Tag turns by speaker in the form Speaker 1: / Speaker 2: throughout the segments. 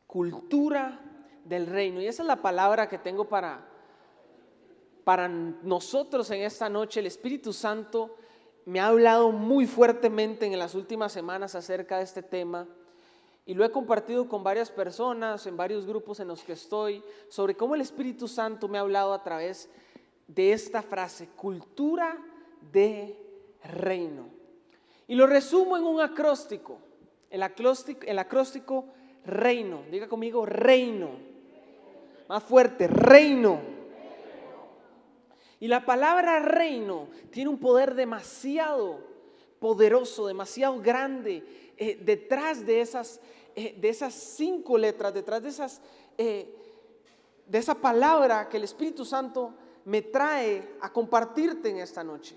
Speaker 1: cultura del reino. Y esa es la palabra que tengo para nosotros en esta noche. El Espíritu Santo me ha hablado muy fuertemente en las últimas semanas acerca de este tema. Y lo he compartido con varias personas, en varios grupos en los que estoy, sobre cómo el Espíritu Santo me ha hablado a través de esta frase, cultura de reino. Y lo resumo en un acróstico, el acróstico reino. Diga conmigo, reino. Más fuerte, reino. Y la palabra reino tiene un poder demasiado poderoso, demasiado grande, detrás de esas 5 letras, detrás de esa palabra que el Espíritu Santo me trae a compartirte en esta noche.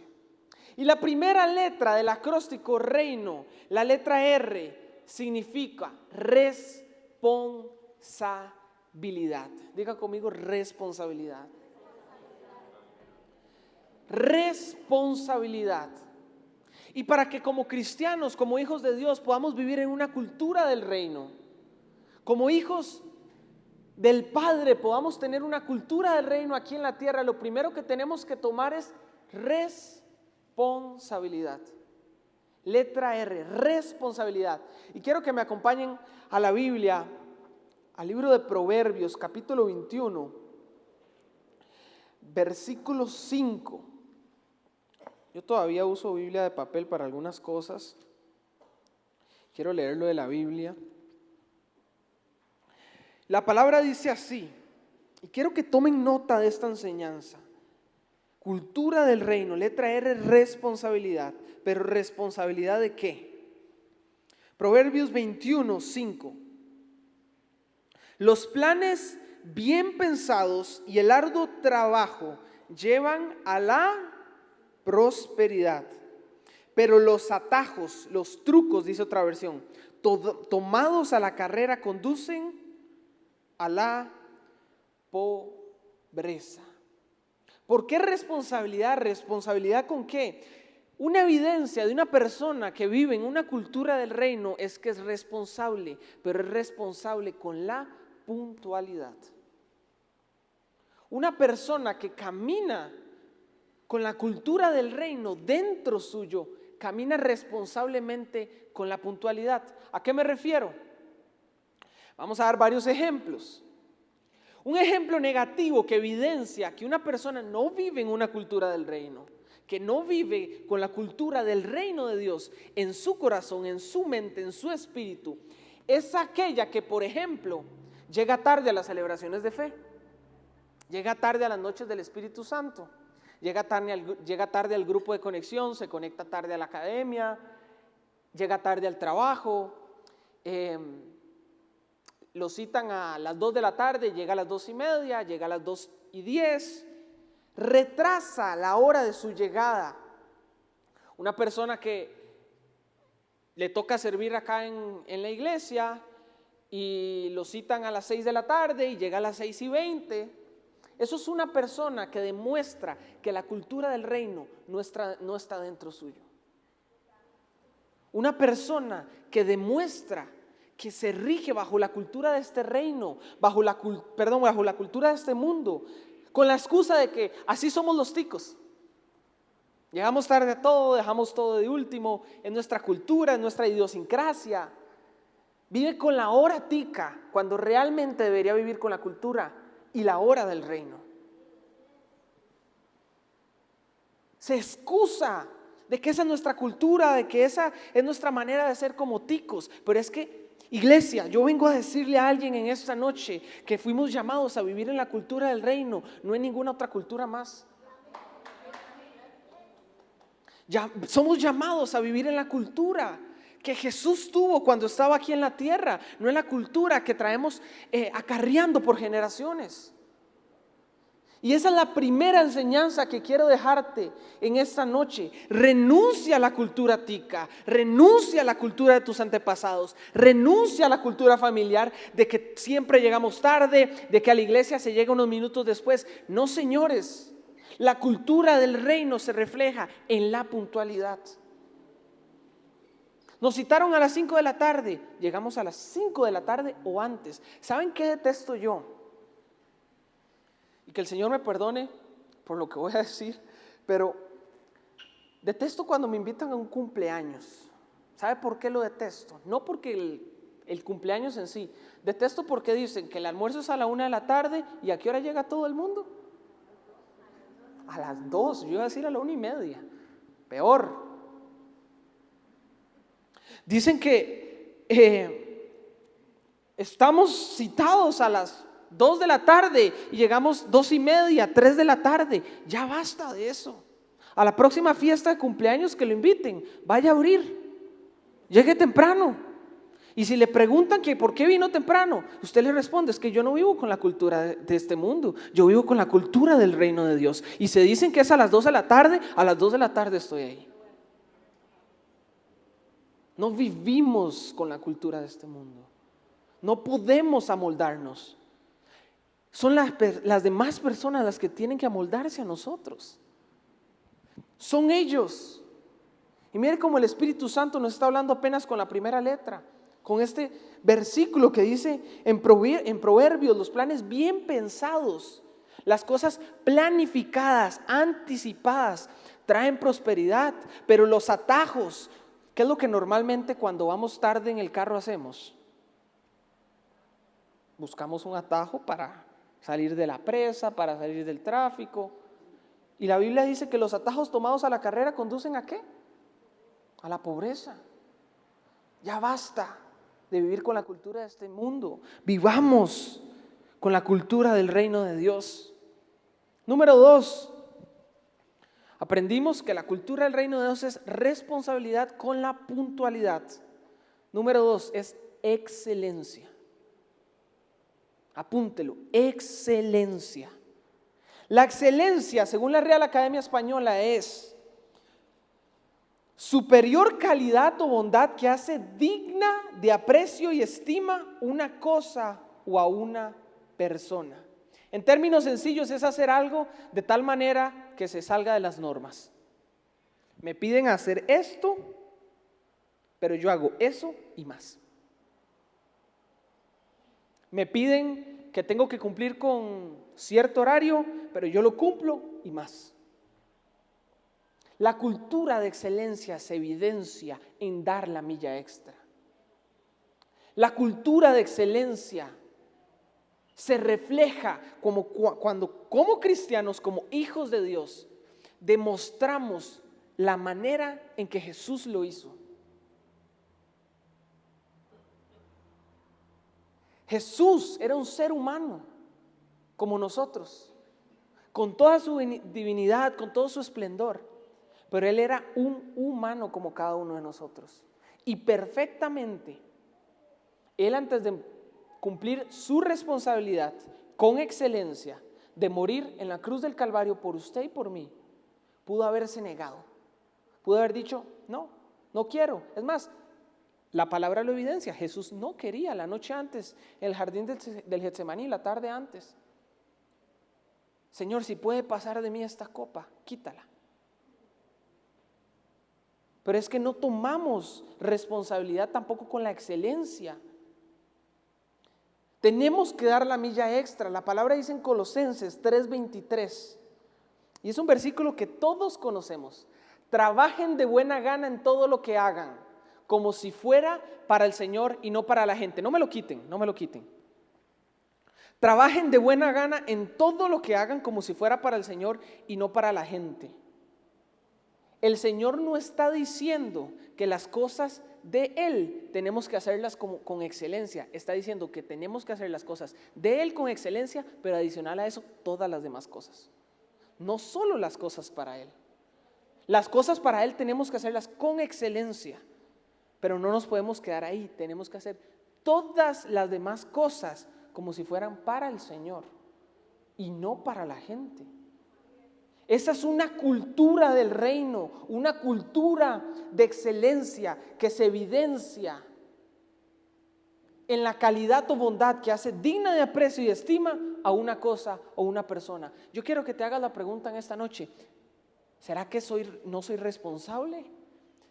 Speaker 1: Y la primera letra del acróstico reino, la letra R, significa responsabilidad. Diga conmigo, responsabilidad. Responsabilidad. Y para que como cristianos, como hijos de Dios, podamos vivir en una cultura del reino, como hijos del Padre, podamos tener una cultura del reino aquí en la tierra, lo primero que tenemos que tomar es responsabilidad. Letra R, responsabilidad. Y quiero que me acompañen a la Biblia, al libro de Proverbios, capítulo 21, versículo 5. Yo todavía uso Biblia de papel para algunas cosas. Quiero leerlo de la Biblia. La palabra dice así, y quiero que tomen nota de esta enseñanza. Cultura del reino, letra R, responsabilidad. Pero ¿responsabilidad de qué? Proverbios 21, 5. Los planes bien pensados y el arduo trabajo llevan a la prosperidad, pero los atajos, los trucos, dice otra versión, tomados a la carrera conducen a la pobreza. ¿Por qué responsabilidad? ¿Responsabilidad con qué? Una evidencia de una persona que vive en una cultura del reino es que es responsable, pero es responsable con la puntualidad. Una persona que camina con la cultura del reino dentro suyo, camina responsablemente con la puntualidad. ¿A qué me refiero? Vamos a dar varios ejemplos. Un ejemplo negativo que evidencia que una persona no vive en una cultura del reino, que no vive con la cultura del reino de Dios en su corazón, en su mente, en su espíritu, es aquella que, por ejemplo, llega tarde a las celebraciones de fe, llega tarde a las noches del Espíritu Santo, llega tarde al grupo de conexión, se conecta tarde a la academia, llega tarde al trabajo, lo citan a las 2 de la tarde, llega a las 2:30, llega a las 2:10, retrasa la hora de su llegada. Una persona que le toca servir acá en la iglesia y lo citan a las 6 de la tarde y llega a las 6:20. Eso es una persona que demuestra que la cultura del reino no está dentro suyo. Una persona que demuestra que se rige bajo la cultura de este reino, bajo la cultura de este mundo, con la excusa de que así somos los ticos. Llegamos tarde a todo, dejamos todo de último, en nuestra cultura, en nuestra idiosincrasia. Vive con la hora tica, cuando realmente debería vivir con la cultura y la hora del reino. Se excusa de que esa es nuestra cultura, de que esa es nuestra manera de ser como ticos. Pero es que, iglesia, yo vengo a decirle a alguien en esta noche que fuimos llamados a vivir en la cultura del reino, no en ninguna otra cultura más. Ya somos llamados a vivir en la cultura que Jesús tuvo cuando estaba aquí en la tierra, no en la cultura que traemos acarreando por generaciones. Y esa es la primera enseñanza que quiero dejarte en esta noche. Renuncia a la cultura tica, renuncia a la cultura de tus antepasados, renuncia a la cultura familiar de que siempre llegamos tarde, de que a la iglesia se llega unos minutos después. No, señores, la cultura del reino se refleja en la puntualidad. Nos citaron a las 5 de la tarde, llegamos a las 5 de la tarde o antes. ¿Saben qué detesto yo? Y que el Señor me perdone por lo que voy a decir, pero detesto cuando me invitan a un cumpleaños. ¿Sabe por qué lo detesto? No porque el cumpleaños en sí. Detesto porque dicen que el almuerzo es a la 1 de la tarde y ¿a qué hora llega todo el mundo? A las 2, yo iba a decir a la 1:30. Peor. Dicen que estamos citados a las 2 de la tarde y llegamos 2:30, 3 de la tarde. Ya basta de eso. A la próxima fiesta de cumpleaños que lo inviten, vaya a abrir. Llegue temprano. Y si le preguntan que por qué vino temprano, usted le responde, es que yo no vivo con la cultura de este mundo, yo vivo con la cultura del reino de Dios. Y se dicen que es a las 2 de la tarde, a las 2 de la tarde estoy ahí. No vivimos con la cultura de este mundo. No podemos amoldarnos. Son las demás personas las que tienen que amoldarse a nosotros. Son ellos. Y mire cómo el Espíritu Santo nos está hablando apenas con la primera letra. Con este versículo que dice en Proverbios, los planes bien pensados, las cosas planificadas, anticipadas, traen prosperidad, pero los atajos, ¿qué es lo que normalmente cuando vamos tarde en el carro hacemos? Buscamos un atajo para salir de la presa, para salir del tráfico. Y la Biblia dice que los atajos tomados a la carrera conducen ¿a qué? A la pobreza. Ya basta de vivir con la cultura de este mundo. Vivamos con la cultura del reino de Dios. Número 2. Aprendimos que la cultura del reino de Dios es responsabilidad con la puntualidad. Número 2 es excelencia. Apúntelo, excelencia. La excelencia, según la Real Academia Española, es superior calidad o bondad que hace digna de aprecio y estima una cosa o a una persona. En términos sencillos es hacer algo de tal manera que se salga de las normas. Me piden hacer esto, pero yo hago eso y más. Me piden que tengo que cumplir con cierto horario, pero yo lo cumplo y más. La cultura de excelencia se evidencia en dar la milla extra. La cultura de excelencia se refleja cuando como cristianos, como hijos de Dios, demostramos la manera en que Jesús lo hizo. Jesús era un ser humano como nosotros, con toda su divinidad, con todo su esplendor, pero Él era un humano como cada uno de nosotros. Y perfectamente, Él antes de cumplir su responsabilidad con excelencia de morir en la cruz del Calvario por usted y por mí, pudo haberse negado, pudo haber dicho, no, no quiero. Es más, la palabra lo evidencia, Jesús no quería la noche antes en el jardín del Getsemaní, la tarde antes. Señor, si puede pasar de mí esta copa, quítala. Pero es que no tomamos responsabilidad tampoco con la excelencia. Tenemos que dar la milla extra. La palabra dice en Colosenses 3:23, y es un versículo que todos conocemos. Trabajen de buena gana en todo lo que hagan, como si fuera para el Señor y no para la gente. No me lo quiten, no me lo quiten. Trabajen de buena gana en todo lo que hagan como si fuera para el Señor y no para la gente. El Señor no está diciendo que las cosas de Él tenemos que hacerlas con excelencia. Está diciendo que tenemos que hacer las cosas de Él con excelencia, pero adicional a eso, todas las demás cosas. No solo las cosas para Él. Las cosas para Él tenemos que hacerlas con excelencia, pero no nos podemos quedar ahí. Tenemos que hacer todas las demás cosas como si fueran para el Señor y no para la gente. Esa es una cultura del reino, una cultura de excelencia que se evidencia en la calidad o bondad que hace digna de aprecio y estima a una cosa o una persona. Yo quiero que te hagas la pregunta en esta noche: ¿será que no soy responsable?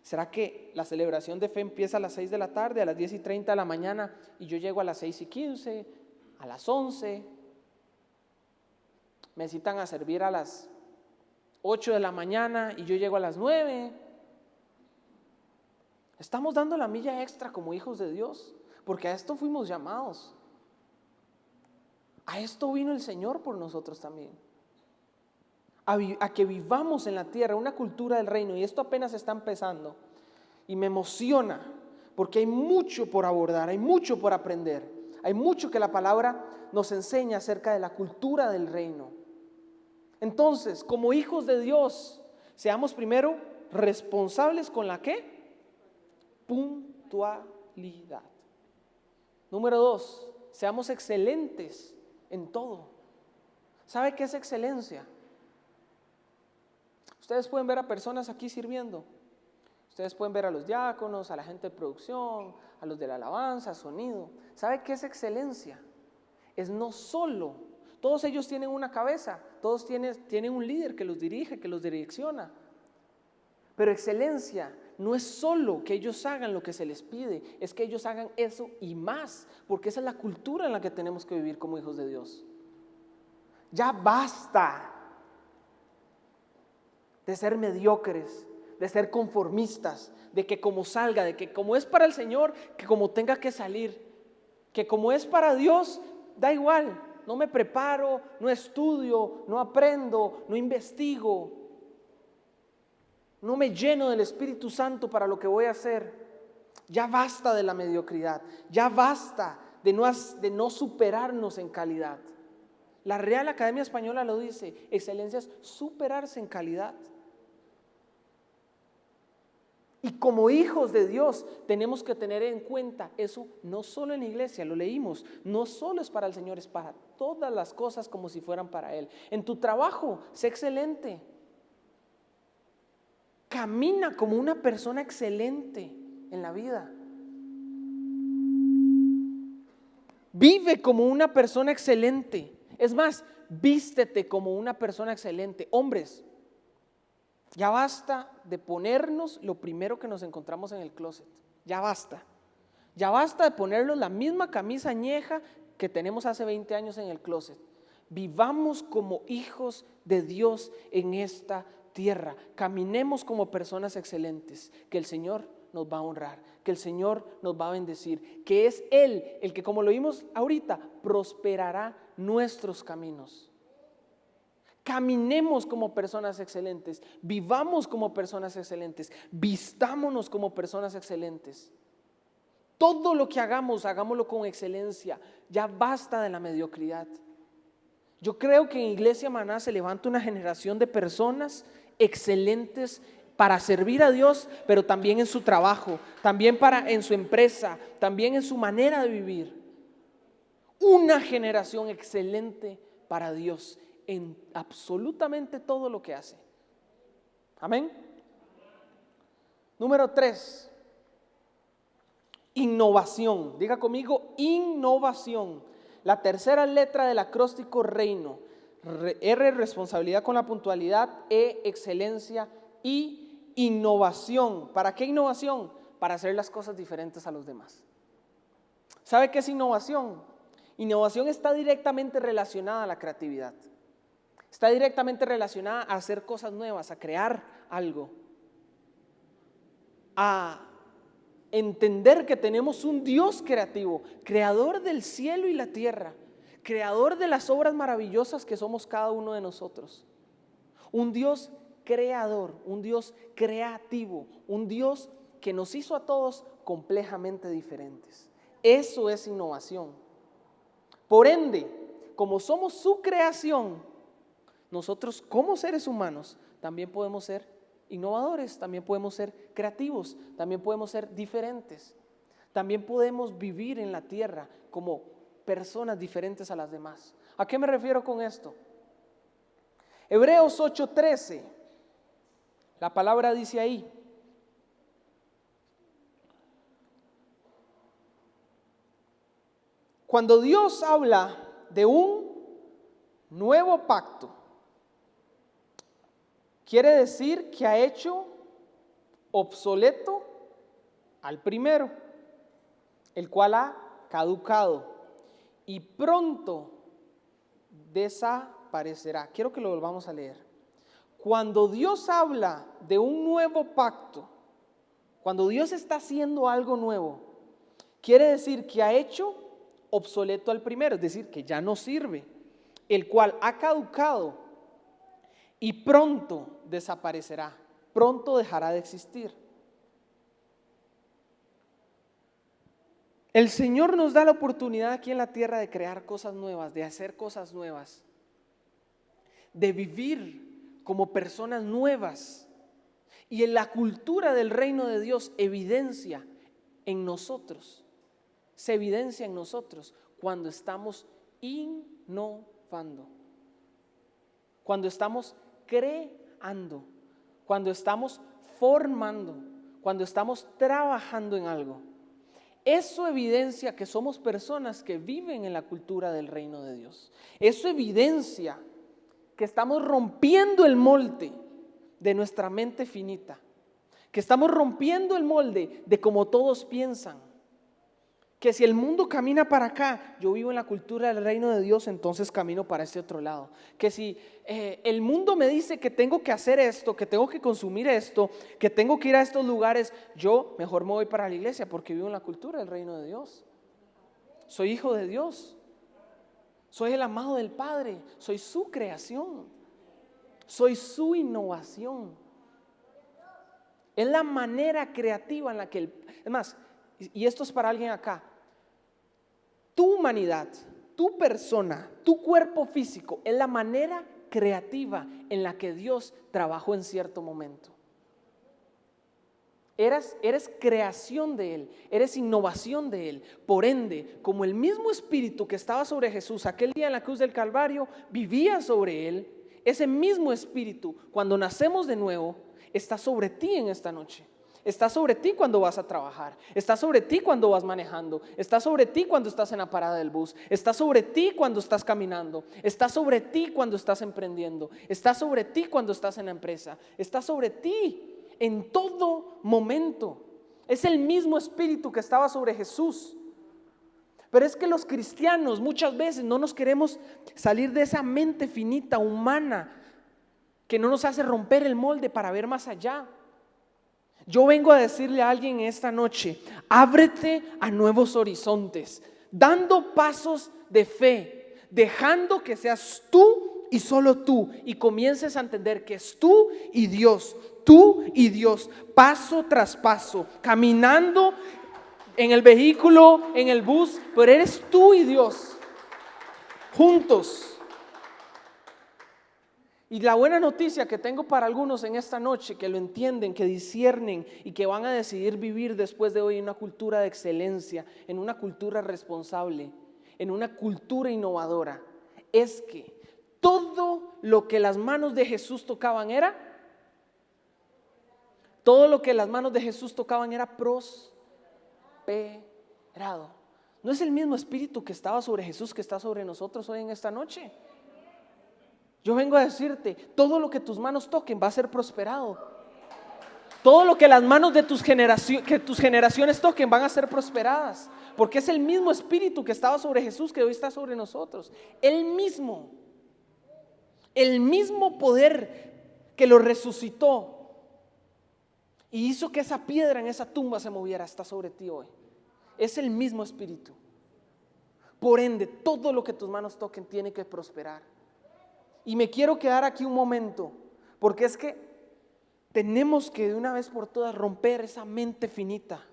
Speaker 1: ¿Será que la celebración de fe empieza a las 6 de la tarde, a las 10:30 de la mañana y yo llego a las 6:15, a las 11? Me citan a servir a las 8 de la mañana y yo llego a las 9. Estamos dando la milla extra como hijos de Dios, porque a esto fuimos llamados. A esto vino el Señor por nosotros también. A que vivamos en la tierra una cultura del reino, y esto apenas está empezando. Y me emociona, porque hay mucho por abordar, hay mucho por aprender, hay mucho que la palabra nos enseña acerca de la cultura del reino. Entonces, como hijos de Dios, seamos primero responsables con la ¿qué? Puntualidad. Número 2, seamos excelentes en todo. ¿Sabe qué es excelencia? Ustedes pueden ver a personas aquí sirviendo. Ustedes pueden ver a los diáconos, a la gente de producción, a los de la alabanza, sonido. ¿Sabe qué es excelencia? Es no solo, todos ellos tienen una cabeza, todos tienen un líder que los dirige, que los direcciona. Pero excelencia no es solo que ellos hagan lo que se les pide, es que ellos hagan eso y más, porque esa es la cultura en la que tenemos que vivir como hijos de Dios. Ya basta de ser mediocres, de ser conformistas, de que como salga, de que como es para el Señor, que como tenga que salir, que como es para Dios, da igual, no me preparo, no estudio, no aprendo, no investigo, no me lleno del Espíritu Santo para lo que voy a hacer. Ya basta de la mediocridad, ya basta de no superarnos en calidad. La Real Academia Española lo dice, excelencia es superarse en calidad. Y como hijos de Dios tenemos que tener en cuenta eso, no solo en la iglesia, lo leímos, no solo es para el Señor, es para todas las cosas como si fueran para Él. En tu trabajo, sé excelente. Camina como una persona excelente en la vida. Vive como una persona excelente. Es más, vístete como una persona excelente. Hombres, ya basta de ponernos lo primero que nos encontramos en el closet. Ya basta. Ya basta de ponernos la misma camisa añeja que tenemos hace 20 años en el closet. Vivamos como hijos de Dios en esta tierra. Caminemos como personas excelentes, que el Señor nos va a honrar, que el Señor nos va a bendecir, que es Él el que, como lo vimos ahorita, prosperará nuestros caminos. Caminemos como personas excelentes, vivamos como personas excelentes, vistámonos como personas excelentes. Todo lo que hagamos, hagámoslo con excelencia. Ya basta de la mediocridad. Yo creo que en Iglesia Maná se levanta una generación de personas excelentes para servir a Dios, pero también en su trabajo, también en su empresa, también en su manera de vivir. Una generación excelente para Dios en absolutamente todo lo que hace. Amén. Número 3, innovación. Diga conmigo, innovación. La tercera letra del acróstico reino. R, responsabilidad con la puntualidad. E, excelencia. Y innovación. ¿Para qué innovación? Para hacer las cosas diferentes a los demás. ¿Sabe qué es innovación? Innovación está directamente relacionada a la creatividad. Está directamente relacionada a hacer cosas nuevas, a crear algo, a entender que tenemos un Dios creativo, creador del cielo y la tierra, creador de las obras maravillosas que somos cada uno de nosotros. Un Dios creador, un Dios creativo, un Dios que nos hizo a todos complejamente diferentes. Eso es innovación. Por ende, como somos su creación, nosotros como seres humanos también podemos ser innovadores, también podemos ser creativos, también podemos ser diferentes, también podemos vivir en la tierra como personas diferentes a las demás. ¿A qué me refiero con esto? Hebreos 8:13, la palabra dice ahí: cuando Dios habla de un nuevo pacto, quiere decir que ha hecho obsoleto al primero, el cual ha caducado y pronto desaparecerá. Quiero que lo volvamos a leer. Cuando Dios habla de un nuevo pacto, cuando Dios está haciendo algo nuevo, quiere decir que ha hecho obsoleto al primero, es decir, que ya no sirve, el cual ha caducado y pronto desaparecerá, pronto dejará de existir. El Señor nos da la oportunidad aquí en la tierra de crear cosas nuevas, de hacer cosas nuevas, de vivir como personas nuevas. Y en la cultura del reino de Dios evidencia en nosotros, se evidencia en nosotros cuando estamos innovando, cuando estamos creando, cuando estamos formando, cuando estamos trabajando en algo. Eso evidencia que somos personas que viven en la cultura del reino de Dios. Eso evidencia que estamos rompiendo el molde de nuestra mente finita, que estamos rompiendo el molde de cómo todos piensan, que si el mundo camina para acá, yo vivo en la cultura del reino de Dios, entonces camino para este otro lado. Que si el mundo me dice que tengo que hacer esto, que tengo que consumir esto, que tengo que ir a estos lugares, yo mejor me voy para la iglesia porque vivo en la cultura del reino de Dios. Soy hijo de Dios, soy el amado del Padre, soy su creación, soy su innovación. Es la manera creativa en la que es más, y esto es para alguien acá. Tu humanidad, tu persona, tu cuerpo físico es la manera creativa en la que Dios trabajó en cierto momento. Eres creación de Él, eres innovación de Él. Por ende, como el mismo espíritu que estaba sobre Jesús aquel día en la cruz del Calvario vivía sobre Él, ese mismo espíritu, cuando nacemos de nuevo, está sobre ti en esta noche. Está sobre ti cuando vas a trabajar, está sobre ti cuando vas manejando, está sobre ti cuando estás en la parada del bus, está sobre ti cuando estás caminando, está sobre ti cuando estás emprendiendo, está sobre ti cuando estás en la empresa, está sobre ti en todo momento. Es el mismo espíritu que estaba sobre Jesús. Pero es que los cristianos muchas veces no nos queremos salir de esa mente finita, humana, que no nos hace romper el molde para ver más allá. Yo vengo a decirle a alguien esta noche: ábrete a nuevos horizontes, dando pasos de fe, dejando que seas tú y solo tú, y comiences a entender que es tú y Dios, paso tras paso, caminando en el vehículo, en el bus, pero eres tú y Dios, juntos. Y la buena noticia que tengo para algunos en esta noche, que lo entienden, que disciernen y que van a decidir vivir después de hoy en una cultura de excelencia, en una cultura responsable, en una cultura innovadora, es que todo lo que las manos de Jesús tocaban era prosperado. ¿No es el mismo espíritu que estaba sobre Jesús que está sobre nosotros hoy en esta noche? Yo vengo a decirte, todo lo que tus manos toquen va a ser prosperado. Todo lo que las manos de tus generaciones toquen van a ser prosperadas. Porque es el mismo espíritu que estaba sobre Jesús que hoy está sobre nosotros. El mismo poder que lo resucitó y hizo que esa piedra en esa tumba se moviera, está sobre ti hoy. Es el mismo espíritu. Por ende, todo lo que tus manos toquen tiene que prosperar. Y me quiero quedar aquí un momento, porque es que tenemos que de una vez por todas romper esa mente finita,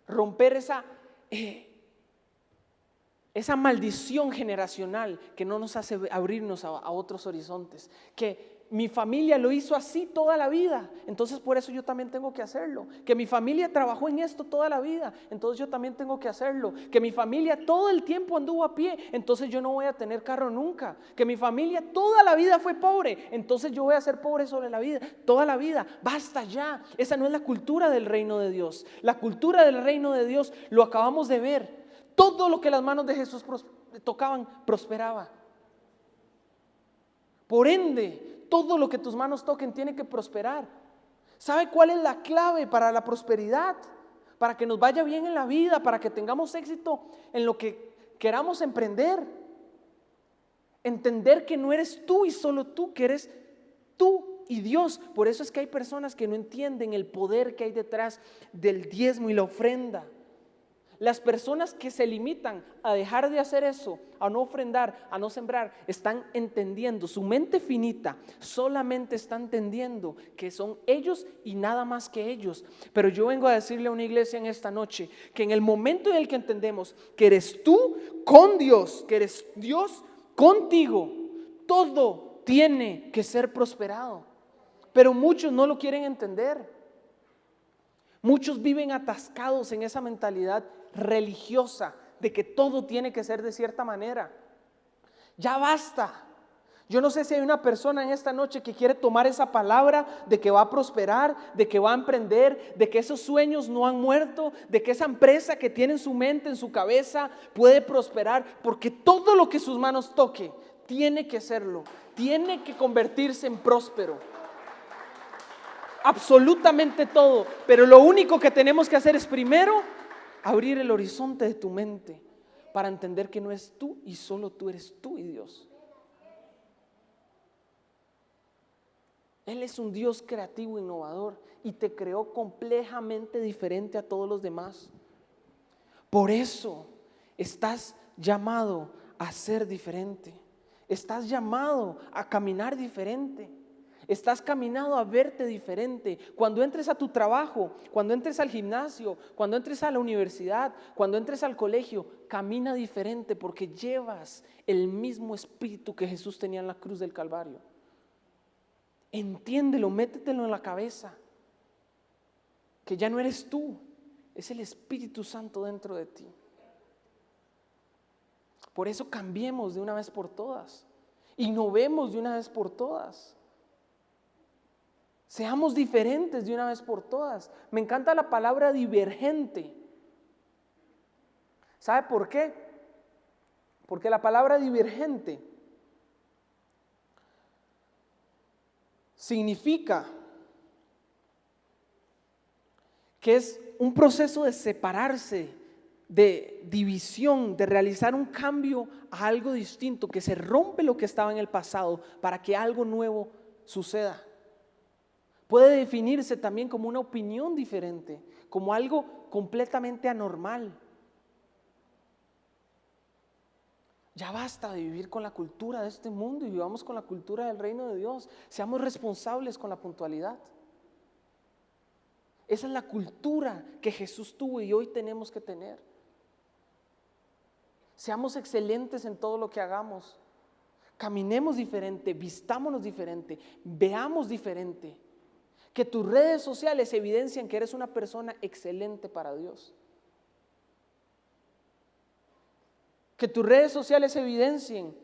Speaker 1: romper esa maldición generacional que no nos hace abrirnos a otros horizontes, que mi familia lo hizo así toda la vida, entonces por eso yo también tengo que hacerlo. Que mi familia trabajó en esto toda la vida, entonces yo también tengo que hacerlo. Que mi familia todo el tiempo anduvo a pie, entonces yo no voy a tener carro nunca. Que mi familia toda la vida fue pobre, entonces yo voy a ser pobre sobre la vida, toda la vida. Basta ya, esa no es la cultura del reino de Dios. La cultura del reino de Dios, lo acabamos de ver, todo lo que las manos de Jesús tocaban prosperaba. Por ende, todo lo que tus manos toquen tiene que prosperar. ¿Sabe cuál es la clave para la prosperidad? Para que nos vaya bien en la vida, para que tengamos éxito en lo que queramos emprender. Entender que no eres tú y solo tú, que eres tú y Dios. Por eso es que hay personas que no entienden el poder que hay detrás del diezmo y la ofrenda. Las personas que se limitan a dejar de hacer eso, a no ofrendar, a no sembrar, están entendiendo, su mente finita solamente está entendiendo que son ellos y nada más que ellos. Pero yo vengo a decirle a una iglesia en esta noche que en el momento en el que entendemos que eres tú con Dios, que eres Dios contigo, todo tiene que ser prosperado. Pero muchos no lo quieren entender. Muchos viven atascados en esa mentalidad religiosa de que todo tiene que ser de cierta manera. Ya basta. Yo no sé si hay una persona en esta noche que quiere tomar esa palabra de que va a prosperar, de que va a emprender, de que esos sueños no han muerto, de que esa empresa que tiene en su mente, en su cabeza, puede prosperar, porque todo lo que sus manos toque tiene que serlo, tiene que convertirse en próspero. Absolutamente todo, pero lo único que tenemos que hacer es primero abrir el horizonte de tu mente para entender que no es tú y solo tú eres tú y Dios. Él es un Dios creativo, innovador y te creó completamente diferente a todos los demás. Por eso estás llamado a ser diferente, estás llamado a caminar diferente. Estás caminado a verte diferente. Cuando entres a tu trabajo, cuando entres al gimnasio, cuando entres a la universidad, cuando entres al colegio, camina diferente porque llevas el mismo espíritu que Jesús tenía en la cruz del Calvario. Entiéndelo, métetelo en la cabeza, que ya no eres tú, es el Espíritu Santo dentro de ti. Por eso cambiemos de una vez por todas, innovemos de una vez por todas. Seamos diferentes de una vez por todas. Me encanta la palabra divergente. ¿Sabe por qué? Porque la palabra divergente significa que es un proceso de separarse, de división, de realizar un cambio a algo distinto, que se rompe lo que estaba en el pasado para que algo nuevo suceda. Puede definirse también como una opinión diferente, como algo completamente anormal. Ya basta de vivir con la cultura de este mundo y vivamos con la cultura del reino de Dios. Seamos responsables con la puntualidad. Esa es la cultura que Jesús tuvo y hoy tenemos que tener. Seamos excelentes en todo lo que hagamos. Caminemos diferente, vistámonos diferente, veamos diferente. Que tus redes sociales evidencien que eres una persona excelente para Dios. Que tus redes sociales evidencien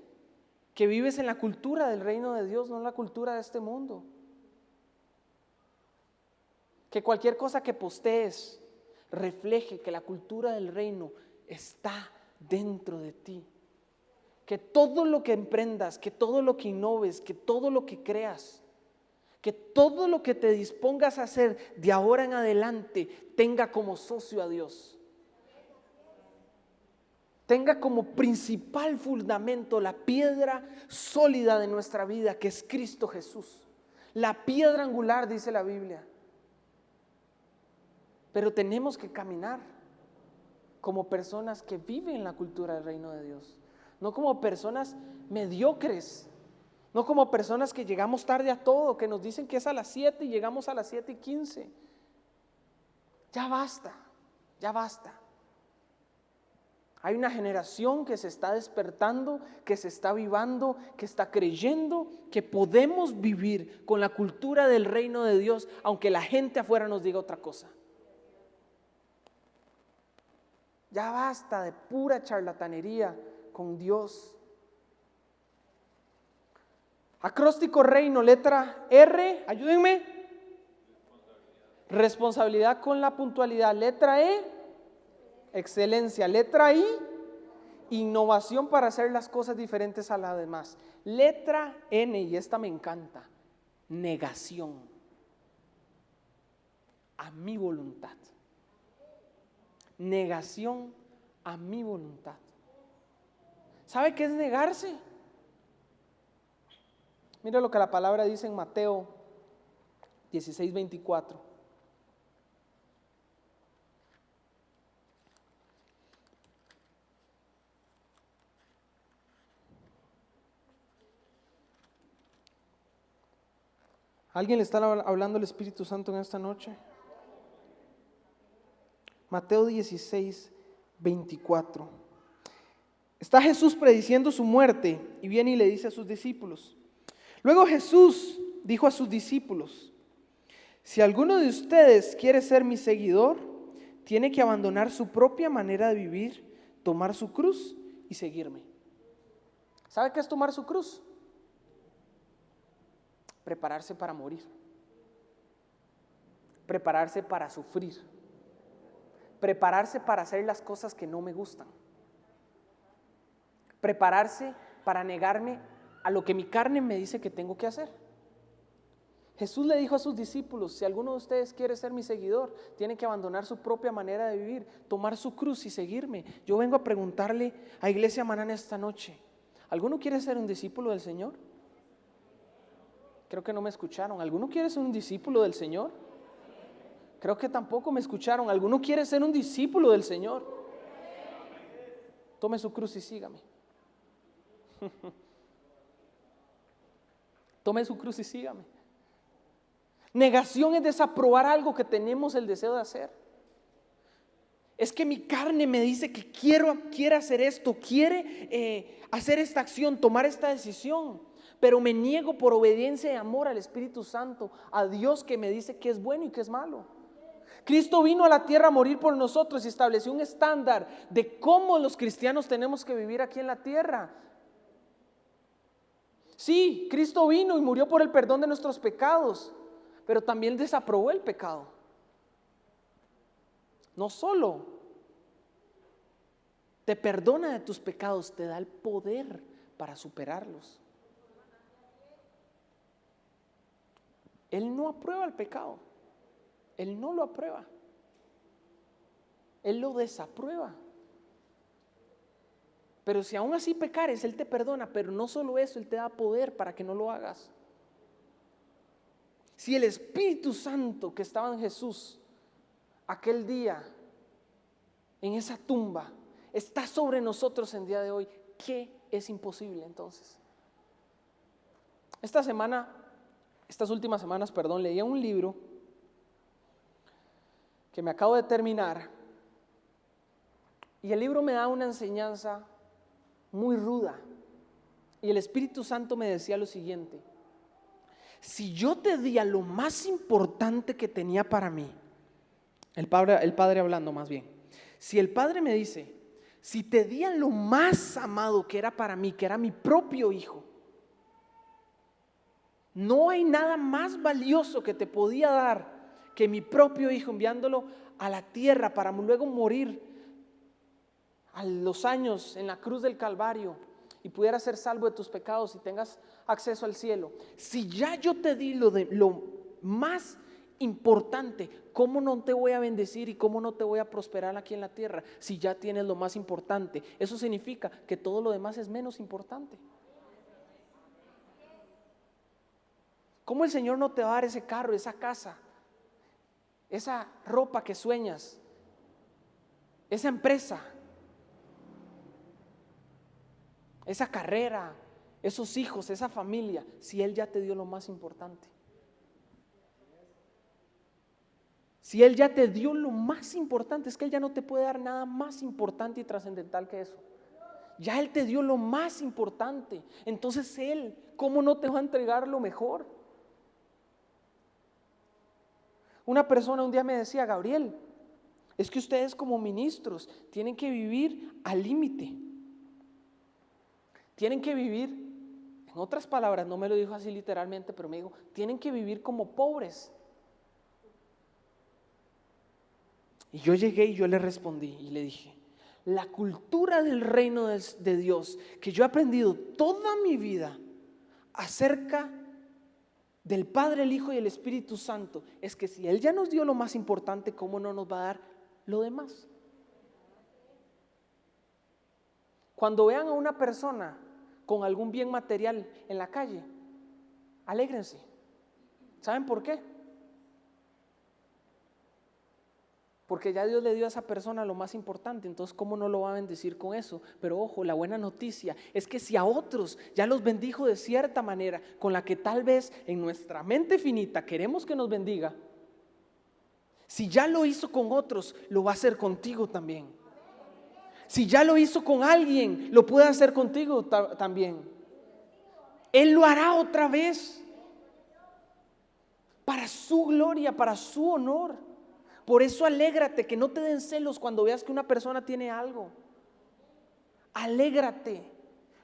Speaker 1: que vives en la cultura del reino de Dios, no en la cultura de este mundo. Que cualquier cosa que postees refleje que la cultura del reino está dentro de ti. Que todo lo que emprendas, que todo lo que innoves, que todo lo que creas, que todo lo que te dispongas a hacer de ahora en adelante tenga como socio a Dios. Tenga como principal fundamento la piedra sólida de nuestra vida, que es Cristo Jesús. La piedra angular, dice la Biblia. Pero tenemos que caminar como personas que viven la cultura del reino de Dios. No como personas mediocres. No como personas que llegamos tarde a todo, que nos dicen que es a las 7 y llegamos a las 7:15. Ya basta, ya basta. Hay una generación que se está despertando, que se está avivando, que está creyendo que podemos vivir con la cultura del reino de Dios, aunque la gente afuera nos diga otra cosa. Ya basta de pura charlatanería con Dios. Acróstico reino, letra R, ayúdenme. Responsabilidad con la puntualidad. Letra E, excelencia. Letra I, innovación para hacer las cosas diferentes a las demás. Letra N, y esta me encanta, negación. a mi voluntad. Negación a mi voluntad. ¿Sabe qué es negarse? Mira lo que la palabra dice en Mateo 16:24. ¿Alguien le está hablando al Espíritu Santo en esta noche? Mateo 16:24. Está Jesús prediciendo su muerte y viene y le dice a sus discípulos. Luego Jesús dijo a sus discípulos: si alguno de ustedes quiere ser mi seguidor, tiene que abandonar su propia manera de vivir, tomar su cruz y seguirme. ¿Sabe qué es tomar su cruz? Prepararse para morir, prepararse para sufrir, prepararse para hacer las cosas que no me gustan, prepararse para negarme a lo que mi carne me dice que tengo que hacer. Jesús le dijo a sus discípulos: si alguno de ustedes quiere ser mi seguidor, tiene que abandonar su propia manera de vivir, tomar su cruz y seguirme. Yo vengo a preguntarle a Iglesia Manana esta noche: ¿alguno quiere ser un discípulo del Señor? Creo que no me escucharon. ¿Alguno quiere ser un discípulo del Señor? Creo que tampoco me escucharon. ¿Alguno quiere ser un discípulo del Señor? Tome su cruz y sígame. Tome su cruz y sígame. Negación es desaprobar algo que tenemos el deseo de hacer. Es que mi carne me dice que quiere hacer esto, quiere hacer esta acción, tomar esta decisión, pero me niego por obediencia y amor al Espíritu Santo, a Dios que me dice que es bueno y que es malo. Cristo vino a la tierra a morir por nosotros y estableció un estándar de cómo los cristianos tenemos que vivir aquí en la tierra. Sí, Cristo vino y murió por el perdón de nuestros pecados, pero también desaprobó el pecado. No solo te perdona de tus pecados, te da el poder para superarlos. Él no aprueba el pecado. Él no lo aprueba. Él lo desaprueba. Pero si aún así pecares, Él te perdona. Pero no solo eso, Él te da poder para que no lo hagas. Si el Espíritu Santo que estaba en Jesús aquel día, en esa tumba, está sobre nosotros en día de hoy, ¿qué es imposible entonces? Estas últimas semanas, leía un libro que me acabo de terminar, y el libro me da una enseñanza muy ruda, y el Espíritu Santo me decía lo siguiente: si yo te di a lo más importante que tenía para mí, el padre hablando más bien, si el Padre me dice, si te di a lo más amado que era para mí, que era mi propio hijo, no hay nada más valioso que te podía dar que mi propio hijo, enviándolo a la tierra para luego morir a los años en la cruz del Calvario y pudieras ser salvo de tus pecados y tengas acceso al cielo. Si ya yo te di lo más importante, ¿cómo no te voy a bendecir y cómo no te voy a prosperar aquí en la tierra si ya tienes lo más importante? Eso significa que todo lo demás es menos importante. ¿Cómo el Señor no te va a dar ese carro, esa casa, esa ropa que sueñas, esa empresa, esa carrera, esos hijos, esa familia, si Él ya te dio lo más importante? Si Él ya te dio lo más importante, es que Él ya no te puede dar nada más importante y trascendental que eso. Ya Él te dio lo más importante. Entonces Él, ¿cómo no te va a entregar lo mejor? Una persona un día me decía: Gabriel, es que ustedes como ministros tienen que vivir al límite. Tienen que vivir, en otras palabras, no me lo dijo así literalmente, pero me dijo, tienen que vivir como pobres. Y yo llegué y yo le respondí y le dije: la cultura del reino de Dios que yo he aprendido toda mi vida acerca del Padre, el Hijo y el Espíritu Santo es que si Él ya nos dio lo más importante, ¿cómo no nos va a dar lo demás? Cuando vean a una persona con algún bien material en la calle, alégrense. ¿Saben por qué? Porque ya Dios le dio a esa persona lo más importante, entonces ¿cómo no lo va a bendecir con eso? Pero ojo, la buena noticia es que si a otros ya los bendijo de cierta manera, con la que tal vez en nuestra mente finita queremos que nos bendiga, si ya lo hizo con otros, lo va a hacer contigo también. Si ya lo hizo con alguien, lo puede hacer contigo también. Él lo hará otra vez, para su gloria, para su honor. Por eso alégrate, que no te den celos cuando veas que una persona tiene algo. Alégrate.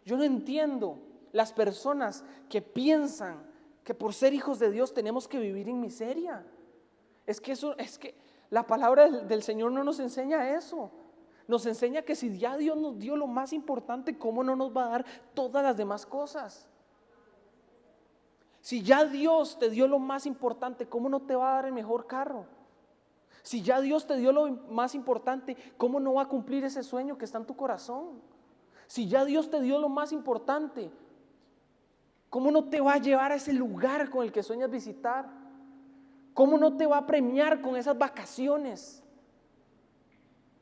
Speaker 1: Yo no entiendo las personas que piensan que por ser hijos de Dios tenemos que vivir en miseria. Es que la palabra del Señor no nos enseña eso. Nos enseña que si ya Dios nos dio lo más importante, ¿cómo no nos va a dar todas las demás cosas? Si ya Dios te dio lo más importante, ¿cómo no te va a dar el mejor carro? Si ya Dios te dio lo más importante, ¿cómo no va a cumplir ese sueño que está en tu corazón? Si ya Dios te dio lo más importante, ¿cómo no te va a llevar a ese lugar con el que sueñas visitar? ¿Cómo no te va a premiar con esas vacaciones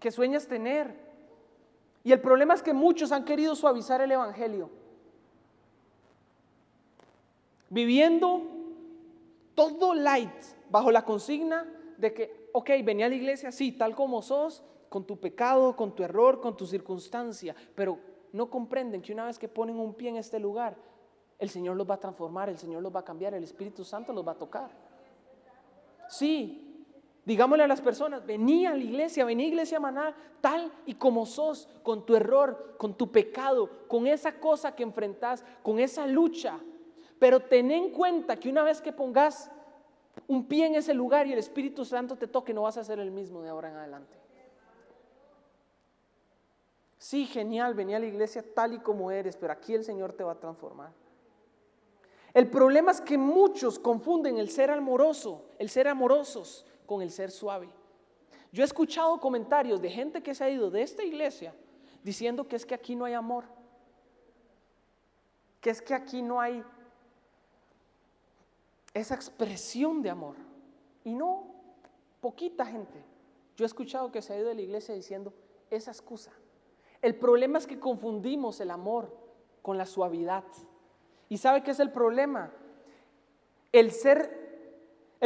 Speaker 1: que sueñas tener? Y el problema es que muchos han querido suavizar el evangelio, viviendo todo light bajo la consigna de que, ok, vení a la iglesia, sí, tal como sos, con tu pecado, con tu error, con tu circunstancia, pero no comprenden que una vez que ponen un pie en este lugar, el Señor los va a transformar, el Señor los va a cambiar, el Espíritu Santo los va a tocar. Sí, digámosle a las personas, vení a la iglesia, vení a Iglesia Maná, tal y como sos, con tu error, con tu pecado, con esa cosa que enfrentás, con esa lucha, pero ten en cuenta que una vez que pongas un pie en ese lugar y el Espíritu Santo te toque, no vas a ser el mismo de ahora en adelante. Sí, genial, vení a la iglesia tal y como eres, pero aquí el Señor te va a transformar. El problema es que muchos confunden el ser amoroso, el ser amorosos con el ser suave. Yo he escuchado comentarios de gente que se ha ido de esta iglesia diciendo que es que aquí no hay amor, que es que aquí no hay esa expresión de amor. Y no, poquita gente. Yo he escuchado que se ha ido de la iglesia diciendo esa excusa. El problema es que confundimos el amor con la suavidad. ¿Y sabe qué es el problema? El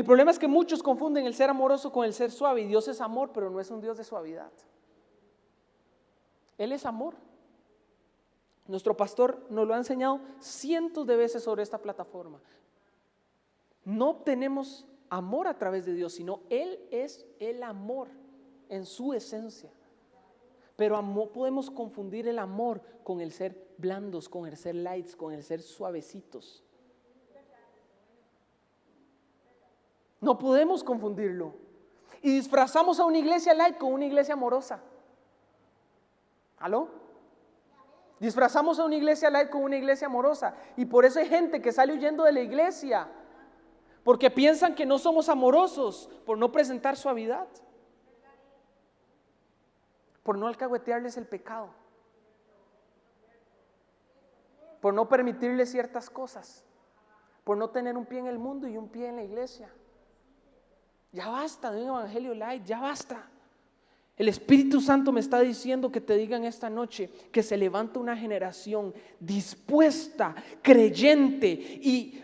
Speaker 1: problema es que muchos confunden el ser amoroso con el ser suave. Y Dios es amor, pero no es un Dios de suavidad. Él es amor. Nuestro pastor nos lo ha enseñado cientos de veces sobre esta plataforma. No obtenemos amor a través de Dios, sino Él es el amor en su esencia. Pero podemos confundir el amor con el ser blandos, con el ser lights, con el ser suavecitos. No podemos confundirlo. Y disfrazamos a una iglesia light con una iglesia amorosa. ¿Aló? Disfrazamos a una iglesia light con una iglesia amorosa. Y por eso hay gente que sale huyendo de la iglesia, porque piensan que no somos amorosos por no presentar suavidad, por no alcahuetearles el pecado, por no permitirles ciertas cosas, por no tener un pie en el mundo y un pie en la iglesia. Ya basta de un evangelio light, ya basta. El Espíritu Santo me está diciendo que te digan esta noche que se levanta una generación dispuesta, creyente y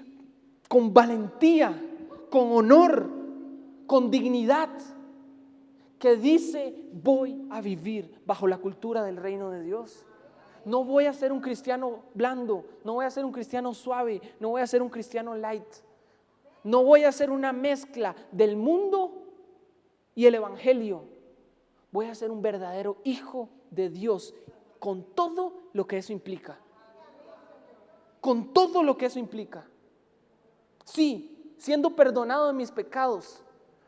Speaker 1: con valentía, con honor, con dignidad, que dice: voy a vivir bajo la cultura del reino de Dios. No voy a ser un cristiano blando, no voy a ser un cristiano suave, no voy a ser un cristiano light. No voy a ser una mezcla del mundo y el evangelio. Voy a ser un verdadero hijo de Dios, con todo lo que eso implica. Con todo lo que eso implica. Sí, siendo perdonado de mis pecados,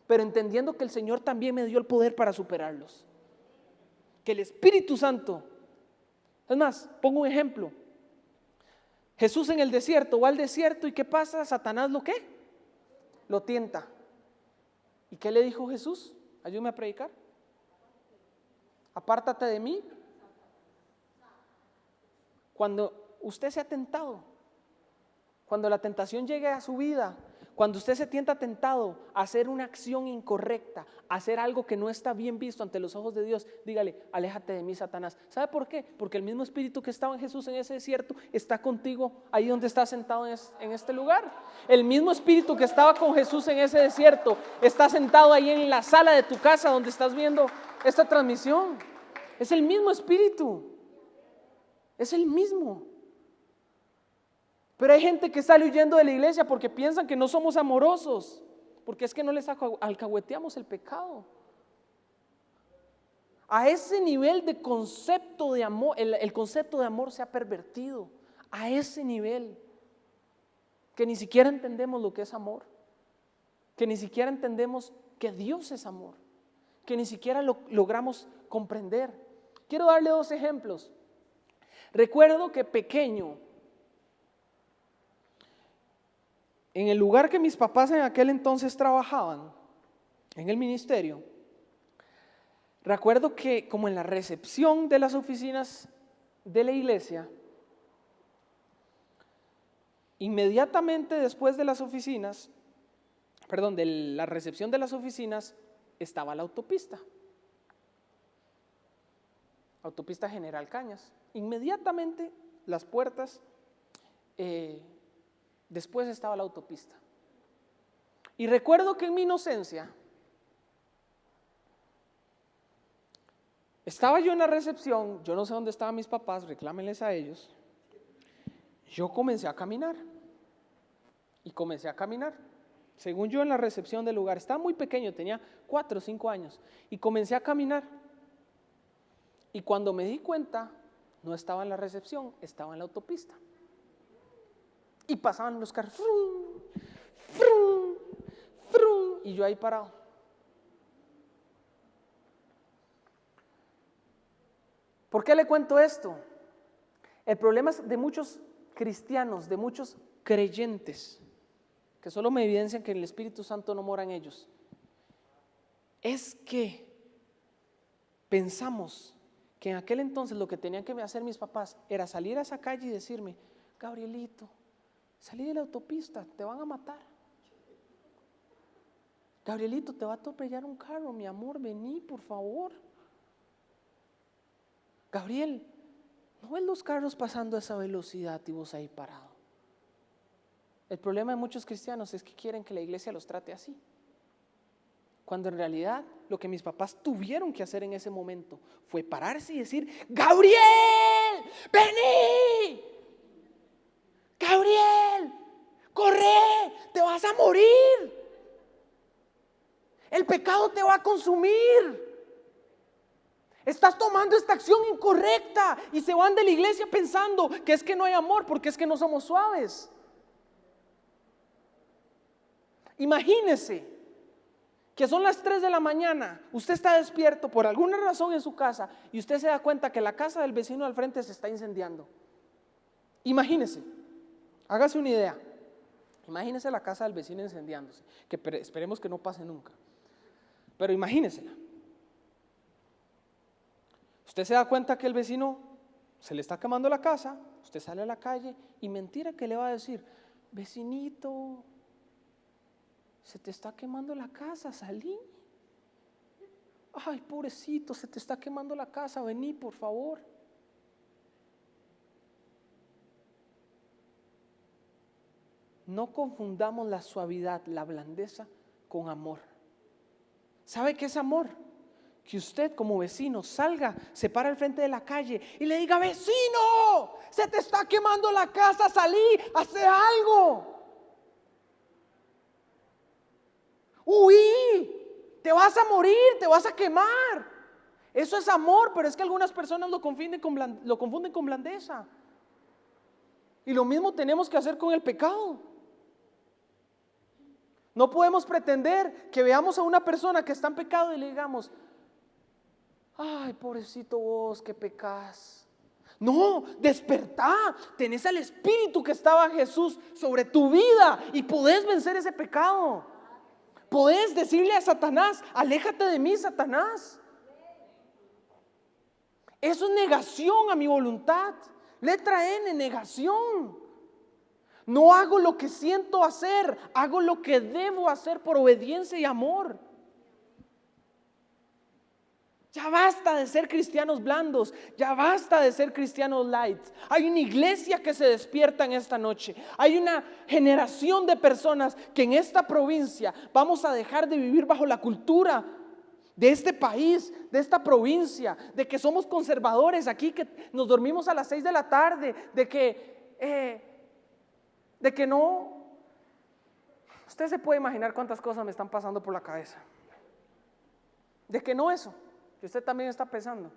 Speaker 1: pero entendiendo que el Señor también me dio el poder para superarlos. Que el Espíritu Santo, es más, pongo un ejemplo. Jesús en el desierto, va al desierto y ¿qué pasa? Satanás ¿lo qué? lo tienta. ¿Y qué le dijo Jesús? Ayúdame a predicar. Apártate de mí. Cuando usted se ha tentado, cuando la tentación llegue a su vida, cuando usted se sienta tentado a hacer una acción incorrecta, a hacer algo que no está bien visto ante los ojos de Dios, dígale: aléjate de mí, Satanás. ¿Sabe por qué? Porque el mismo espíritu que estaba en Jesús en ese desierto está contigo ahí donde está sentado en este lugar. El mismo espíritu que estaba con Jesús en ese desierto está sentado ahí en la sala de tu casa donde estás viendo esta transmisión. Es el mismo espíritu. Es el mismo. Pero hay gente que sale huyendo de la iglesia porque piensan que no somos amorosos, porque es que no les alcahueteamos el pecado. A ese nivel de concepto de amor, el concepto de amor se ha pervertido. A ese nivel que ni siquiera entendemos lo que es amor, que ni siquiera entendemos que Dios es amor, que ni siquiera lo logramos comprender. Quiero darle 2 ejemplos. Recuerdo que pequeño, en el lugar que mis papás en aquel entonces trabajaban, en el ministerio, recuerdo que como en la recepción de las oficinas de la iglesia, inmediatamente después de las oficinas, de la recepción de las oficinas, estaba la autopista General Cañas. Inmediatamente las puertas, después estaba la autopista. Y recuerdo que en mi inocencia estaba yo en la recepción, yo no sé dónde estaban mis papás, reclámenles a ellos. Yo comencé a caminar según yo en la recepción del lugar. Estaba muy pequeño, tenía 4 o 5 años, y comencé a caminar. Y cuando me di cuenta, no estaba en la recepción, estaba en la autopista. Y pasaban los carros, frum, frum, frum, y yo ahí parado. ¿Por qué le cuento esto? El problema es de muchos cristianos, de muchos creyentes, que solo me evidencian que el Espíritu Santo no mora en ellos, es que pensamos que en aquel entonces lo que tenían que hacer mis papás era salir a esa calle y decirme: Gabrielito, salí de la autopista, te van a matar. Gabrielito, te va a atropellar un carro, mi amor, vení, por favor. Gabriel, ¿no ves los carros pasando a esa velocidad y vos ahí parado? El problema de muchos cristianos es que quieren que la iglesia los trate así, cuando en realidad lo que mis papás tuvieron que hacer en ese momento fue pararse y decir: Gabriel, vení, Gabriel, corre, te vas a morir, el pecado te va a consumir, estás tomando esta acción incorrecta. Y se van de la iglesia pensando que es que no hay amor, porque es que no somos suaves. Imagínese que son las 3 de la mañana, usted está despierto por alguna razón en su casa y usted se da cuenta que la casa del vecino al frente se está incendiando. Imagínese, hágase una idea. Imagínese la casa del vecino incendiándose, que esperemos que no pase nunca, pero imagínesela. Usted se da cuenta que el vecino se le está quemando la casa, usted sale a la calle y mentira que le va a decir: vecinito, se te está quemando la casa, salí. Ay, pobrecito, se te está quemando la casa, vení, por favor. No confundamos la suavidad, la blandeza con amor. ¿Sabe qué es amor? Que usted como vecino salga, se para al frente de la calle y le diga: vecino, se te está quemando la casa, salí, haz algo. Huí, te vas a morir, te vas a quemar. Eso es amor, pero es que algunas personas lo confunden con blandeza. Y lo mismo tenemos que hacer con el pecado. No podemos pretender que veamos a una persona que está en pecado y le digamos: ay, pobrecito vos que pecás. No, despertá, tenés al Espíritu que estaba en Jesús sobre tu vida y podés vencer ese pecado. Podés decirle a Satanás, aléjate de mí, Satanás. Eso es negación a mi voluntad. Letra N, negación. No hago lo que siento hacer, hago lo que debo hacer por obediencia y amor. Ya basta de ser cristianos blandos, ya basta de ser cristianos light. Hay una iglesia que se despierta en esta noche. Hay una generación de personas que en esta provincia vamos a dejar de vivir bajo la cultura de este país, de esta provincia, de que somos conservadores aquí, que nos dormimos a las 6 de la tarde, de que no. Usted se puede imaginar cuántas cosas me están pasando por la cabeza. De que no eso. Que usted también está pensando.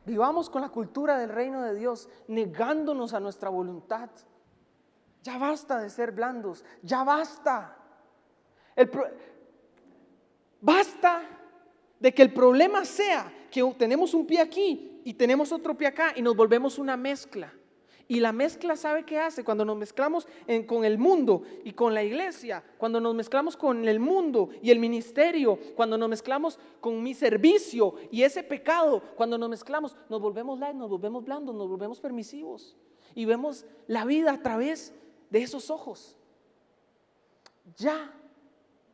Speaker 1: Vivamos con la cultura del reino de Dios, negándonos a nuestra voluntad. Ya basta de ser blandos, ya basta. Basta de que el problema sea que tenemos un pie aquí y tenemos otro pie acá y nos volvemos una mezcla. Y la mezcla, ¿sabe qué hace? Cuando nos mezclamos con el mundo y con la iglesia, cuando nos mezclamos con el mundo y el ministerio, cuando nos mezclamos con mi servicio y ese pecado, cuando nos mezclamos, nos volvemos light, nos volvemos blandos, nos volvemos permisivos y vemos la vida a través de esos ojos. Ya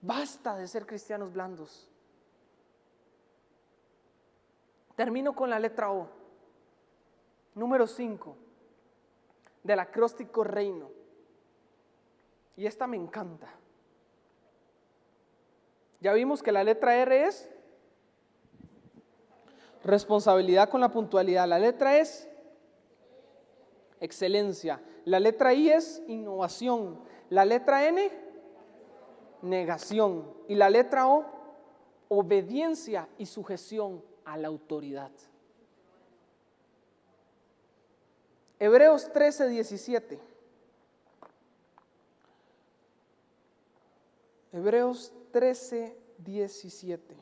Speaker 1: basta de ser cristianos blandos. Termino con la letra O. Número 5. Del acróstico reino. Y esta me encanta. Ya vimos que la letra R es responsabilidad con la puntualidad. La letra es excelencia. La letra I es innovación. La letra N, negación. Y la letra O, obediencia y sujeción a la autoridad. Hebreos 13:17. Hebreos 13:17.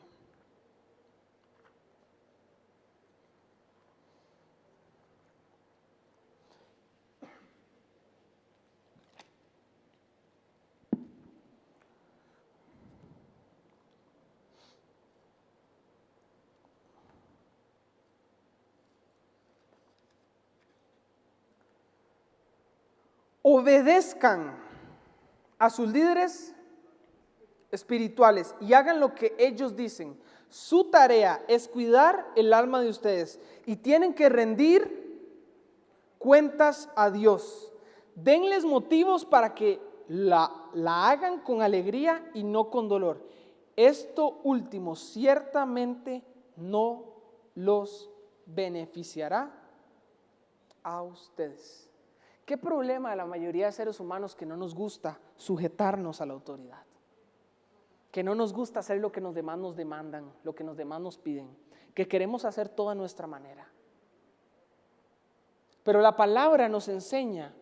Speaker 1: Obedezcan a sus líderes espirituales y hagan lo que ellos dicen. Su tarea es cuidar el alma de ustedes y tienen que rendir cuentas a Dios. Denles motivos para que la hagan con alegría y no con dolor. Esto último ciertamente no los beneficiará a ustedes. ¿Qué problema de la mayoría de seres humanos que no nos gusta sujetarnos a la autoridad? Que no nos gusta hacer lo que los demás nos demandan, lo que los demás nos piden, que queremos hacer todo a nuestra manera. Pero la palabra nos enseña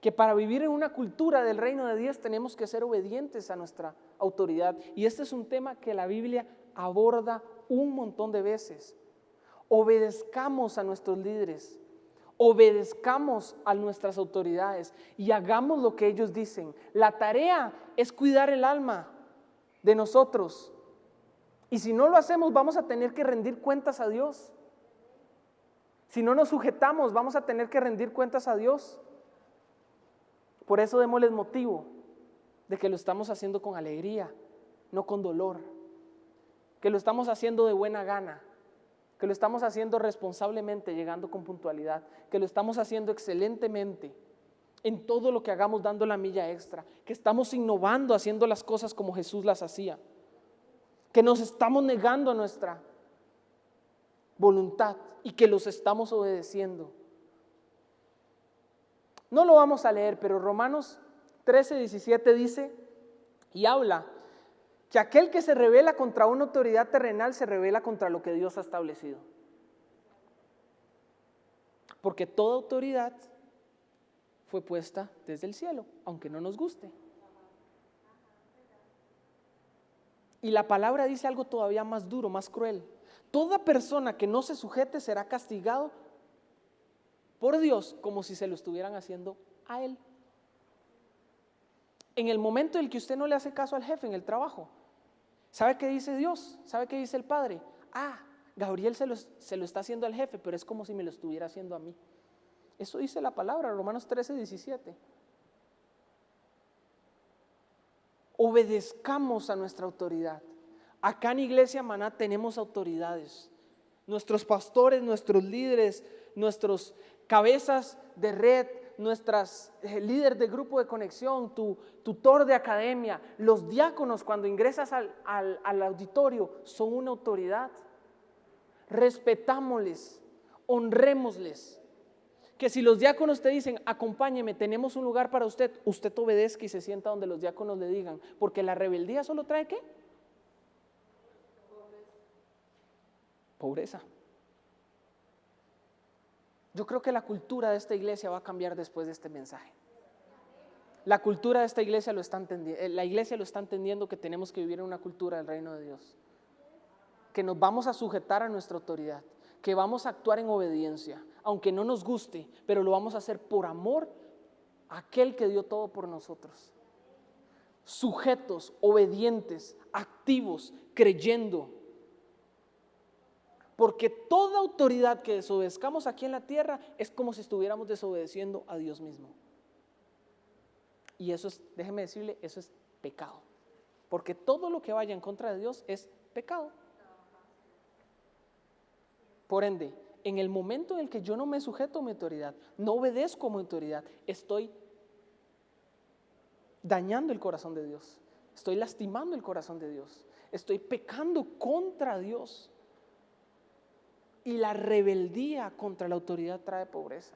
Speaker 1: que para vivir en una cultura del reino de Dios tenemos que ser obedientes a nuestra autoridad. Y este es un tema que la Biblia aborda un montón de veces. Obedezcamos a nuestros líderes. Obedezcamos a nuestras autoridades y hagamos lo que ellos dicen. La tarea es cuidar el alma de nosotros. Y si no lo hacemos, vamos a tener que rendir cuentas a Dios. Si no nos sujetamos, vamos a tener que rendir cuentas a Dios. Por eso démosles motivo de que lo estamos haciendo con alegría, no con dolor. Que lo estamos haciendo de buena gana. Que lo estamos haciendo responsablemente, llegando con puntualidad, que lo estamos haciendo excelentemente en todo lo que hagamos, dando la milla extra, que estamos innovando, haciendo las cosas como Jesús las hacía, que nos estamos negando a nuestra voluntad y que los estamos obedeciendo. No lo vamos a leer, pero Romanos 13:17 dice y habla que aquel que se rebela contra una autoridad terrenal se rebela contra lo que Dios ha establecido. Porque toda autoridad fue puesta desde el cielo, aunque no nos guste. Y la palabra dice algo todavía más duro, más cruel. Toda persona que no se sujete será castigado por Dios como si se lo estuvieran haciendo a Él. En el momento en el que usted no le hace caso al jefe en el trabajo, ¿sabe qué dice Dios? ¿Sabe qué dice el Padre? Gabriel se lo está haciendo al jefe, pero es como si me lo estuviera haciendo a mí. Eso dice la palabra, Romanos 13:17. Obedezcamos a nuestra autoridad. Acá en Iglesia Maná tenemos autoridades. Nuestros pastores, nuestros líderes, nuestros cabezas de red, nuestras líderes de grupo de conexión, tu tutor de academia, los diáconos cuando ingresas al auditorio son una autoridad. Respetámosles, honrémosles. Que si los diáconos te dicen, acompáñeme, tenemos un lugar para usted, usted obedezca y se sienta donde los diáconos le digan, porque la rebeldía solo trae ¿qué? Pobreza. Yo creo que la cultura de esta iglesia va a cambiar después de este mensaje. La cultura de esta iglesia lo está entendiendo, la iglesia lo está entendiendo, que tenemos que vivir en una cultura del reino de Dios, que nos vamos a sujetar a nuestra autoridad, que vamos a actuar en obediencia, aunque no nos guste, pero lo vamos a hacer por amor a aquel que dio todo por nosotros. Sujetos, obedientes, activos, creyendo. Porque toda autoridad que desobedezcamos aquí en la tierra es como si estuviéramos desobedeciendo a Dios mismo. Y eso es, déjeme decirle, eso es pecado. Porque todo lo que vaya en contra de Dios es pecado. Por ende, en el momento en el que yo no me sujeto a mi autoridad, no obedezco a mi autoridad, estoy dañando el corazón de Dios, estoy lastimando el corazón de Dios, estoy pecando contra Dios. Y la rebeldía contra la autoridad trae pobreza.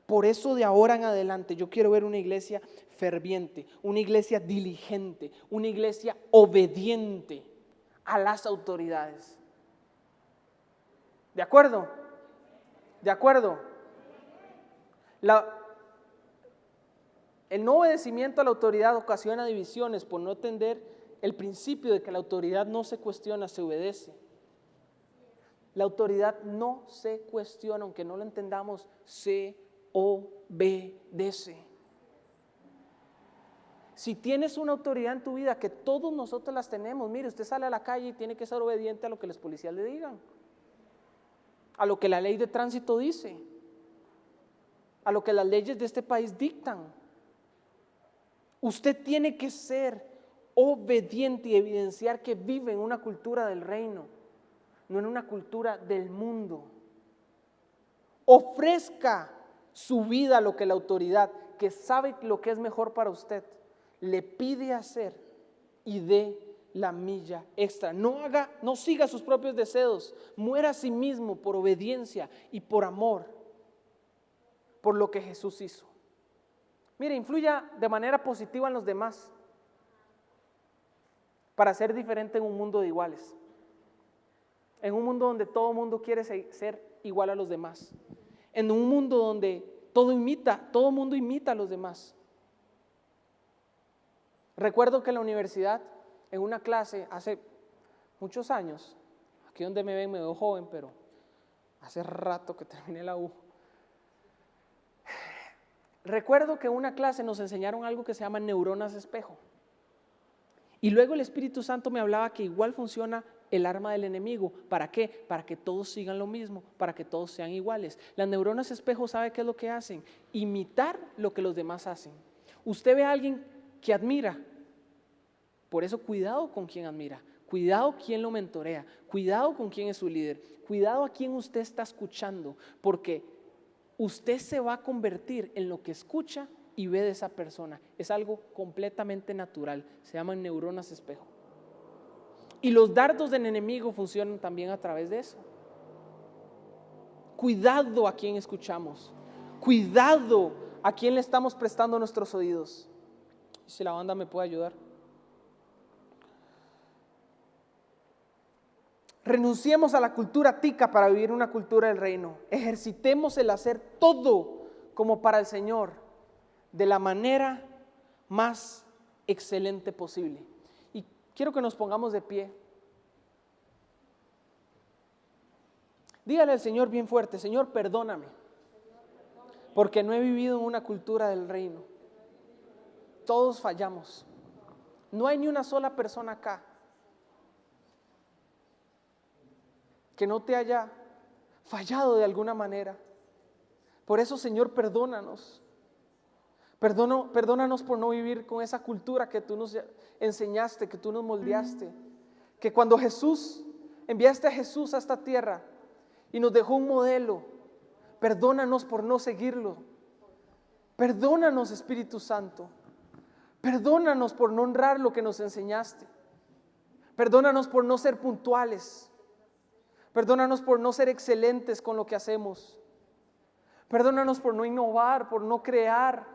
Speaker 1: Por eso de ahora en adelante yo quiero ver una iglesia ferviente, una iglesia diligente, una iglesia obediente a las autoridades. ¿De acuerdo? ¿De acuerdo? El no obedecimiento a la autoridad ocasiona divisiones por no entender el principio de que la autoridad no se cuestiona, se obedece. La autoridad no se cuestiona, aunque no lo entendamos, se obedece. Si tienes una autoridad en tu vida, que todos nosotros las tenemos, mire, usted sale a la calle y tiene que ser obediente a lo que los policías le digan, a lo que la ley de tránsito dice, a lo que las leyes de este país dictan. Usted tiene que ser obediente y evidenciar que vive en una cultura del reino, no en una cultura del mundo. Ofrezca su vida a lo que la autoridad, que sabe lo que es mejor para usted, le pide hacer, y dé la milla extra. No siga sus propios deseos, muera a sí mismo por obediencia y por amor, por lo que Jesús hizo. Mire, influya de manera positiva en los demás para ser diferente en un mundo de iguales. En un mundo donde todo el mundo quiere ser igual a los demás. En un mundo donde todo el mundo imita a los demás. Recuerdo que en la universidad, en una clase hace muchos años, aquí donde me ven me veo joven, pero hace rato que terminé la U. Recuerdo que en una clase nos enseñaron algo que se llama neuronas espejo. Y luego el Espíritu Santo me hablaba que igual funciona el arma del enemigo. ¿Para qué? Para que todos sigan lo mismo, para que todos sean iguales. Las neuronas espejo, ¿sabe qué es lo que hacen? Imitar lo que los demás hacen. Usted ve a alguien que admira, por eso cuidado con quien admira, cuidado quién lo mentorea, cuidado con quién es su líder, cuidado a quién usted está escuchando, porque usted se va a convertir en lo que escucha y ve de esa persona. Es algo completamente natural, se llaman neuronas espejo. Y los dardos del enemigo funcionan también a través de eso. Cuidado a quién escuchamos, cuidado a quién le estamos prestando nuestros oídos. Si la banda me puede ayudar. Renunciemos a la cultura tica para vivir una cultura del reino. Ejercitemos el hacer todo como para el Señor, de la manera más excelente posible. Y quiero que nos pongamos de pie. Dígale al Señor bien fuerte: Señor, perdóname, porque no he vivido en una cultura del reino. todos fallamos. No hay ni una sola persona acá que no te haya fallado de alguna manera. Por eso, Señor, perdónanos. Perdónanos por no vivir con esa cultura que tú nos enseñaste, que tú nos moldeaste. Que cuando enviaste a Jesús a esta tierra y nos dejó un modelo, perdónanos por no seguirlo. Perdónanos, Espíritu Santo. Perdónanos por no honrar lo que nos enseñaste. Perdónanos por no ser puntuales. Perdónanos por no ser excelentes con lo que hacemos. Perdónanos por no innovar, por no crear,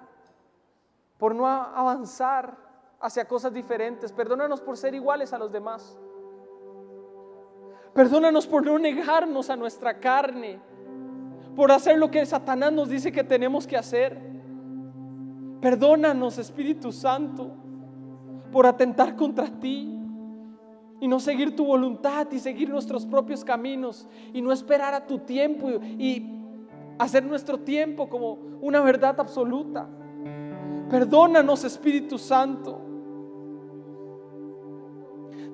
Speaker 1: por no avanzar hacia cosas diferentes. Perdónanos por ser iguales a los demás. Perdónanos por no negarnos a nuestra carne, por hacer lo que Satanás nos dice que tenemos que hacer. Perdónanos, Espíritu Santo, por atentar contra ti y no seguir tu voluntad y seguir nuestros propios caminos y no esperar a tu tiempo y hacer nuestro tiempo como una verdad absoluta. Perdónanos, Espíritu Santo.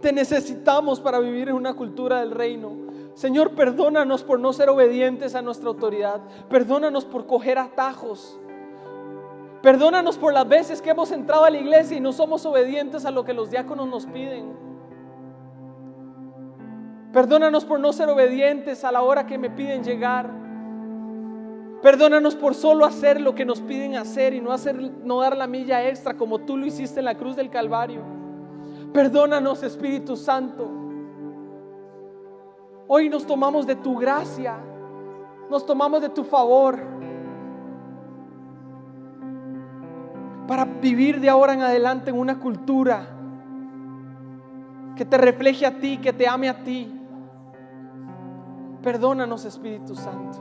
Speaker 1: Te necesitamos para vivir en una cultura del reino. Señor, perdónanos por no ser obedientes a nuestra autoridad. Perdónanos por coger atajos. Perdónanos por las veces que hemos entrado a la iglesia y no somos obedientes a lo que los diáconos nos piden. Perdónanos por no ser obedientes a la hora que me piden llegar. Perdónanos por solo hacer lo que nos piden hacer y no dar la milla extra como tú lo hiciste en la cruz del Calvario. Perdónanos, Espíritu Santo. Hoy nos tomamos de tu gracia, nos tomamos de tu favor para vivir de ahora en adelante en una cultura que te refleje a ti, que te ame a ti. Perdónanos, Espíritu Santo.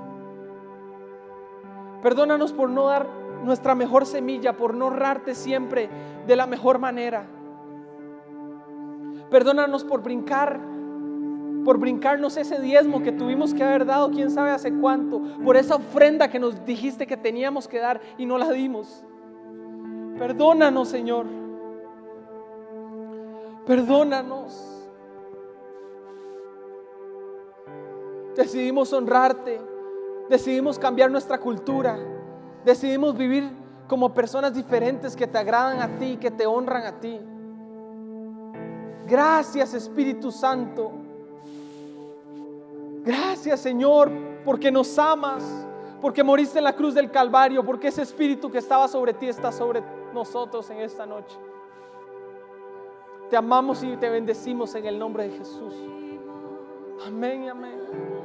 Speaker 1: Perdónanos por no dar nuestra mejor semilla, por no honrarte siempre de la mejor manera. Perdónanos por brincarnos ese diezmo que tuvimos que haber dado, quién sabe hace cuánto, por esa ofrenda que nos dijiste que teníamos que dar y no la dimos. Perdónanos, Señor. Perdónanos. Decidimos honrarte, decidimos cambiar nuestra cultura, decidimos vivir como personas diferentes que te agradan a ti, que te honran a ti. Gracias, Espíritu Santo. Gracias, Señor, porque nos amas, porque moriste en la cruz del Calvario, porque ese Espíritu que estaba sobre ti está sobre nosotros en esta noche. Te amamos y te bendecimos en el nombre de Jesús. Amén y amén.